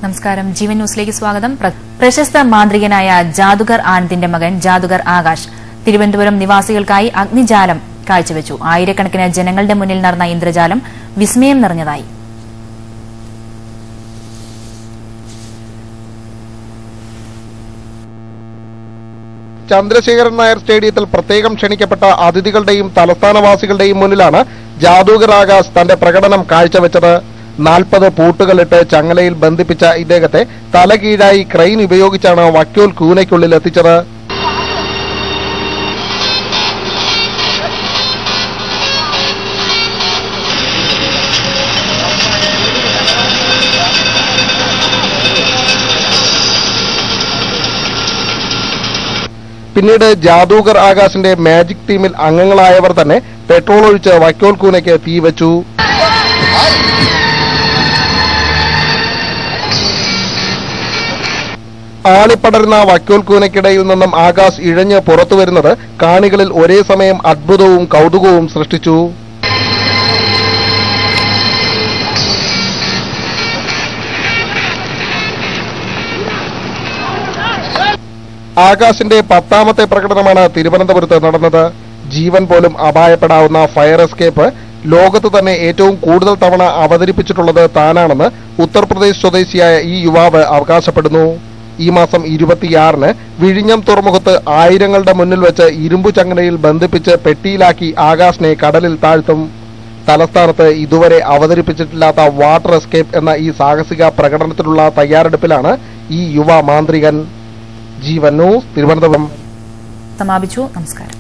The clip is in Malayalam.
നമസ്കാരം, ജീവൻ ന്യൂസിലേക്ക് സ്വാഗതം. പ്രശസ്ത മാന്ത്രികനായ ജാദുഗർ ആനന്ദിന്റെ മകൻ ജാദുഗർ ആകാശ് തിരുവനന്തപുരം നിവാസികൾക്കായി അഗ്നിജാലം കാഴ്ചവെച്ചു. ആയിരക്കണക്കിന് ജനങ്ങളുടെ മുന്നിൽ നടന്ന ഇന്ദ്രജാലം വിസ്മയം നിറഞ്ഞതായി. ചന്ദ്രശേഖരൻ നായർ സ്റ്റേഡിയത്തിൽ പ്രത്യേകം ക്ഷണിക്കപ്പെട്ട അതിഥികളുടെയും തലസ്ഥാനവാസികളുടെയും മുന്നിലാണ് ജാദുഗർ ആകാശ് തന്റെ പ്രകടനം കാഴ്ചവെച്ചത്. 40 പൂട്ടുകളിട്ട് ചങ്ങലയിൽ ബന്ധിപ്പിച്ച ഇദ്ദേഹത്തെ തലകീഴായി ക്രെയിൻ ഉപയോഗിച്ചാണ് വക്യോൽ കൂനയ്ക്കുള്ളിൽ എത്തിച്ചത്. പിന്നീട് ജാദുഗർ ആകാശിന്റെ മാജിക് ടീമിൽ അംഗങ്ങളായവർ തന്നെ പെട്രോൾ ഒഴിച്ച് വക്യോൽ കൂനയ്ക്ക് തീവച്ചു. ആളിപ്പടരുന്ന വക്യോൽ കൂനയ്ക്കിടയിൽ നിന്നും ആകാശ് ഇഴഞ്ഞ് പുറത്തുവരുന്നത് കാണികളിൽ ഒരേ സമയം അത്ഭുതവും കൗതുകവും സൃഷ്ടിച്ചു. ആകാശിന്റെ 10ാമത്തെ പ്രകടനമാണ് തിരുവനന്തപുരത്ത് നടന്നത്. ജീവൻ പോലും അപായപ്പെടാവുന്ന ഫയർ എസ്കേപ്പ് ലോകത്ത് തന്നെ ഏറ്റവും കൂടുതൽ തവണ അവതരിപ്പിച്ചിട്ടുള്ളത് താനാണെന്ന് ഉത്തർപ്രദേശ് സ്വദേശിയായ ഈ യുവാവ് അവകാശപ്പെടുന്നു. ഈ മാസം 26-ന് വിഴിഞ്ഞം തുറമുഖത്ത് ആയിരങ്ങളുടെ മുന്നിൽ വെച്ച് ഇരുമ്പു ചങ്ങലയിൽ ബന്ധിപ്പിച്ച് പെട്ടിയിലാക്കി ആകാശിനെ കടലിൽ താഴ്ത്തും. തലസ്ഥാനത്ത് ഇതുവരെ അവതരിപ്പിച്ചിട്ടില്ലാത്ത വാട്ടർ എസ്കേപ്പ് എന്ന ഈ സാഹസിക പ്രകടനത്തിലുള്ള തയ്യാറെടുപ്പിലാണ് ഈ യുവ മാന്ത്രികൻ. ജീവൻ ന്യൂസ് തിരുവനന്തപുരം സമാപിച്ചു. നമസ്കാരം.